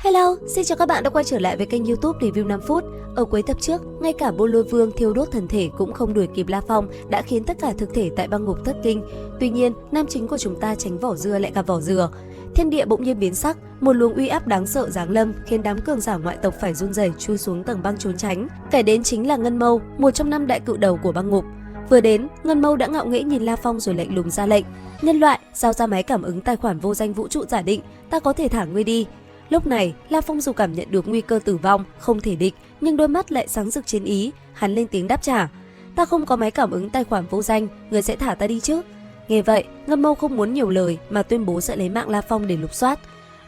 Hello, xin chào các bạn đã quay trở lại với kênh YouTube Review 5 phút. Ở cuối tập trước, ngay cả Bôn Lôi Vương thiêu đốt thần thể cũng không đuổi kịp La Phong đã khiến tất cả thực thể tại băng ngục thất kinh. Tuy nhiên, nam chính của chúng ta tránh vỏ dưa lại gặp vỏ dừa. Thiên địa bỗng nhiên biến sắc, một luồng uy áp đáng sợ giáng lâm khiến đám cường giả ngoại tộc phải run rẩy chui xuống tầng băng trốn tránh. Kẻ đến chính là Ngân Mâu, một trong 5 đại cự đầu của băng ngục. Vừa đến, Ngân Mâu đã ngạo nghễ nhìn La Phong rồi lạnh lùng ra lệnh: "Nhân loại, giao ra máy cảm ứng tài khoản vô danh vũ trụ giả định, ta có thể thả ngươi đi." Lúc này, La Phong dù cảm nhận được nguy cơ tử vong, không thể địch, nhưng đôi mắt lại sáng rực chiến ý, hắn lên tiếng đáp trả: "Ta không có máy cảm ứng tài khoản vô danh, người sẽ thả ta đi chứ?" Nghe vậy, Ngân Mâu không muốn nhiều lời mà tuyên bố sẽ lấy mạng La Phong để lục soát.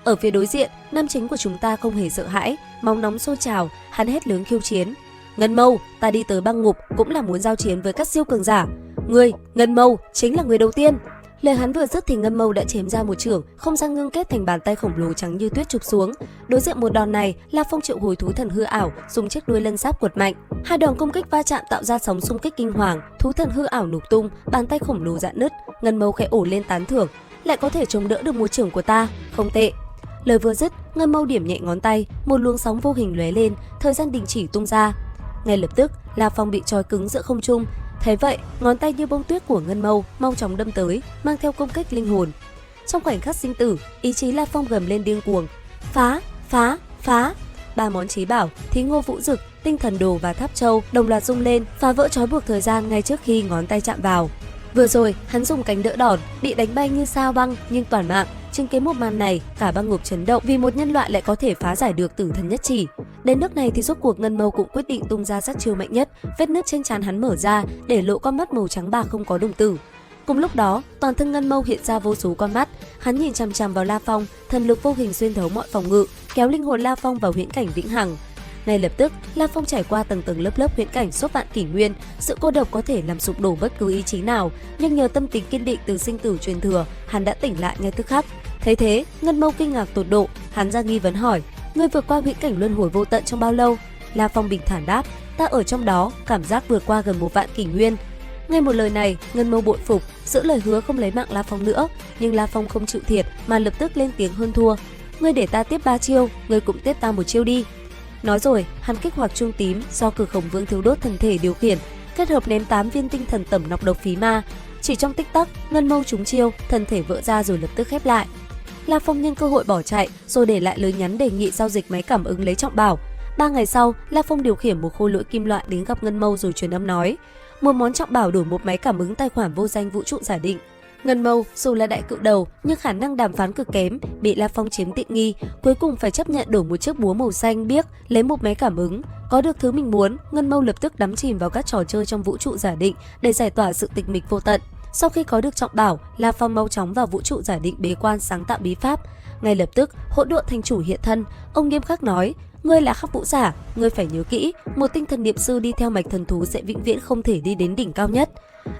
Ở phía đối diện, nam chính của chúng ta không hề sợ hãi, máu nóng sôi trào, hắn hét lớn khiêu chiến: "Ngân Mâu, ta đi tới băng ngục cũng là muốn giao chiến với các siêu cường giả. Ngươi, Ngân Mâu, chính là người đầu tiên." Lời hắn vừa dứt thì Ngân Mâu đã chém ra một chưởng, không gian ngưng kết thành bàn tay khổng lồ trắng như tuyết chụp xuống. Đối diện một đòn này, La Phong triệu hồi thú thần hư ảo, dùng chiếc đuôi lân giáp quật mạnh. Hai đòn công kích va chạm tạo ra sóng xung kích kinh hoàng, thú thần hư ảo nổ tung, bàn tay khổng lồ rạn nứt. Ngân Mâu khẽ ổ lên tán thưởng: "Lại có thể chống đỡ được một chưởng của ta, không tệ." Lời vừa dứt, Ngân Mâu điểm nhẹ ngón tay, một luồng sóng vô hình lóe lên, thời gian đình chỉ tung ra. Ngay lập tức, La Phong bị trói cứng giữa không trung. Thấy vậy, ngón tay như bông tuyết của Ngân Mâu mau chóng đâm tới, mang theo công kích linh hồn. Trong khoảnh khắc sinh tử, ý chí La Phong gầm lên điên cuồng: "Phá, phá, phá!" Ba món chí bảo, Thí Ngô Vũ Dực, Tinh Thần Đồ và Tháp Châu đồng loạt rung lên, phá vỡ trói buộc thời gian ngay trước khi ngón tay chạm vào. Vừa rồi, hắn dùng cánh đỡ đòn, bị đánh bay như sao băng nhưng toàn mạng. Chứng kiến một màn này, cả băng ngục chấn động vì một nhân loại lại có thể phá giải được tử thần nhất chỉ. Đến nước này thì rốt cuộc Ngân Mâu cũng quyết định tung ra sát chiêu mạnh nhất, vết nứt trên trán hắn mở ra để lộ con mắt màu trắng bạc không có đồng tử. Cùng lúc đó, toàn thân Ngân Mâu hiện ra vô số con mắt, hắn nhìn chằm chằm vào La Phong, thần lực vô hình xuyên thấu mọi phòng ngự, kéo linh hồn La Phong vào huyễn cảnh vĩnh hằng. Ngay lập tức, La Phong trải qua tầng tầng lớp lớp huyễn cảnh suốt vạn kỷ nguyên, sự cô độc có thể làm sụp đổ bất cứ ý chí nào, nhưng nhờ tâm tính kiên định từ sinh tử truyền thừa, hắn đã tỉnh lại ngay tức khắc. Thấy thế, Ngân Mâu kinh ngạc tột độ, hắn ra nghi vấn hỏi: "Ngươi vượt qua huyễn cảnh luân hồi vô tận trong bao lâu?" La Phong bình thản đáp: "Ta ở trong đó, cảm giác vượt qua gần 1 vạn kỷ nguyên." Nghe một lời này, Ngân Mâu bội phục, giữ lời hứa không lấy mạng La Phong nữa, nhưng La Phong không chịu thiệt mà lập tức lên tiếng hơn thua: "Ngươi để ta tiếp 3 chiêu, ngươi cũng tiếp ta 1 chiêu đi." Nói rồi, hắn kích hoạt chuông tím do Cử Khổng Vương thiêu đốt thần thể điều khiển, kết hợp ném 8 viên tinh thần tẩm nọc độc phí ma. Chỉ trong tích tắc, Ngân Mâu trúng chiêu, thần thể vỡ ra rồi lập tức khép lại. La Phong nhân cơ hội bỏ chạy, rồi để lại lời nhắn đề nghị giao dịch máy cảm ứng lấy trọng bảo. 3 ngày sau, La Phong điều khiển một khôi lỗi kim loại đến gặp Ngân Mâu rồi truyền âm nói: "Một món trọng bảo đổi một máy cảm ứng tài khoản vô danh vũ trụ giả định." Ngân Mâu dù là đại cự đầu nhưng khả năng đàm phán cực kém, bị La Phong chiếm tiện nghi, cuối cùng phải chấp nhận đổi một chiếc búa màu xanh biếc lấy một máy cảm ứng. Có được thứ mình muốn, Ngân Mâu lập tức đắm chìm vào các trò chơi trong vũ trụ giả định để giải tỏa sự tịch mịch vô tận. Sau khi có được trọng bảo, La Phong mau chóng vào vũ trụ giả định bế quan sáng tạo bí pháp. Ngay lập tức, Hỗn Độn Thành Chủ hiện thân, ông nghiêm khắc nói: "Ngươi là Khắc Vũ giả, ngươi phải nhớ kỹ, một tinh thần niệm sư đi theo mạch thần thú sẽ vĩnh viễn không thể đi đến đỉnh cao nhất."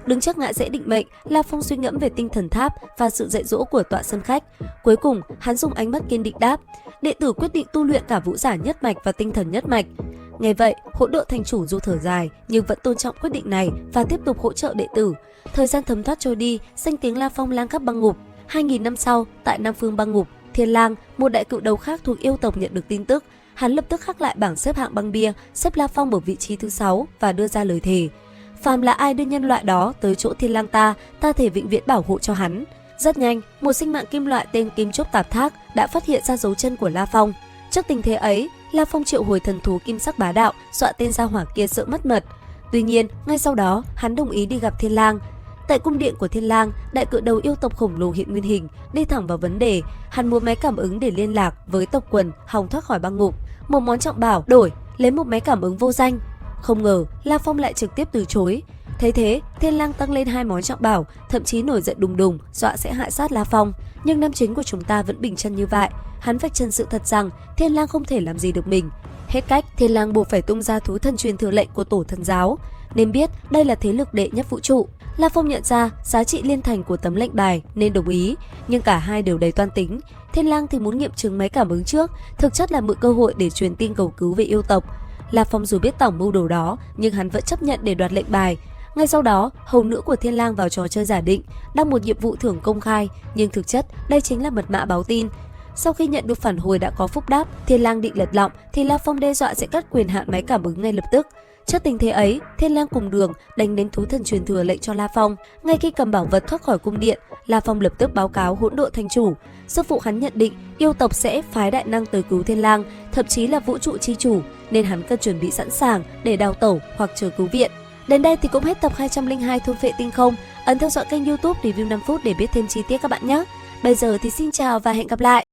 Đứng trước ngã rẽ định mệnh, La Phong suy ngẫm về tinh thần tháp và sự dạy dỗ của tọa sơn khách. Cuối cùng, hắn dùng ánh mắt kiên định đáp: "Đệ tử quyết định tu luyện cả vũ giả nhất mạch và tinh thần nhất mạch." Nghe vậy, Hỗn Độn Thành Chủ dù thở dài nhưng vẫn tôn trọng quyết định này và tiếp tục hỗ trợ đệ tử. Thời gian thấm thoát trôi đi, danh tiếng La Phong lan khắp băng ngục. 2000 năm sau, tại Nam Phương băng ngục, Thiên Lang, một đại cự đầu khác thuộc yêu tộc nhận được tin tức, hắn lập tức khắc lại bảng xếp hạng băng bia, xếp La Phong ở vị trí thứ 6 và đưa ra lời thề: "Phàm là ai đưa nhân loại đó tới chỗ Thiên Lang ta thể vĩnh viễn bảo hộ cho hắn." Rất nhanh, một sinh mạng kim loại tên Kim Chốt Tạp Thác đã phát hiện ra dấu chân của La Phong. Trước tình thế ấy, La Phong triệu hồi thần thú Kim Sắc Bá Đạo, dọa tên gia hỏa kia sợ mất mật. Tuy nhiên, ngay sau đó, hắn đồng ý đi gặp Thiên Lang. Tại cung điện của Thiên Lang, đại cự đầu yêu tộc khổng lồ hiện nguyên hình, đi thẳng vào vấn đề. Hắn muốn máy cảm ứng để liên lạc với tộc quần, hòng thoát khỏi băng ngục. Một món trọng bảo đổi lấy một máy cảm ứng vô danh. Không ngờ, La Phong lại trực tiếp từ chối. Thấy thế, Thiên Lang tăng lên 2 món trọng bảo, thậm chí nổi giận đùng đùng, dọa sẽ hại sát La Phong. Nhưng nam chính của chúng ta vẫn bình chân như vậy. Hắn vạch trần sự thật rằng Thiên Lang không thể làm gì được mình. Hết cách, Thiên Lang buộc phải tung ra thú thần truyền thừa lệnh của tổ thần giáo, nên biết đây là thế lực đệ nhất vũ trụ. La Phong nhận ra giá trị liên thành của tấm lệnh bài nên đồng ý, nhưng cả hai đều đầy toan tính. Thiên Lang thì muốn nghiệm chứng máy cảm ứng trước, thực chất là mượn cơ hội để truyền tin cầu cứu về yêu tộc. La Phong dù biết tổng mưu đồ đó, nhưng hắn vẫn chấp nhận để đoạt lệnh bài. Ngay sau đó, hầu nữ của Thiên Lang vào trò chơi giả định, đăng một nhiệm vụ thưởng công khai, nhưng thực chất đây chính là mật mã báo tin. Sau khi nhận được phản hồi đã có phúc đáp, Thiên Lang định lật lọng thì La Phong đe dọa sẽ cắt quyền hạn máy cảm ứng ngay lập tức. Trước tình thế ấy, Thiên Lang cùng Đường đánh đến thú thần truyền thừa lệnh cho La Phong. Ngay khi cầm bảo vật thoát khỏi cung điện, La Phong lập tức báo cáo Hỗn Độn Thành chủ. Sư phụ hắn nhận định yêu tộc sẽ phái đại năng tới cứu Thiên Lang, thậm chí là vũ trụ chi chủ, nên hắn cần chuẩn bị sẵn sàng để đào tẩu hoặc chờ cứu viện. Đến đây thì cũng hết tập 202 Thôn Phệ Tinh Không. Ấn theo dõi kênh YouTube Review 5 phút để biết thêm chi tiết các bạn nhé. Bây giờ thì xin chào và hẹn gặp lại.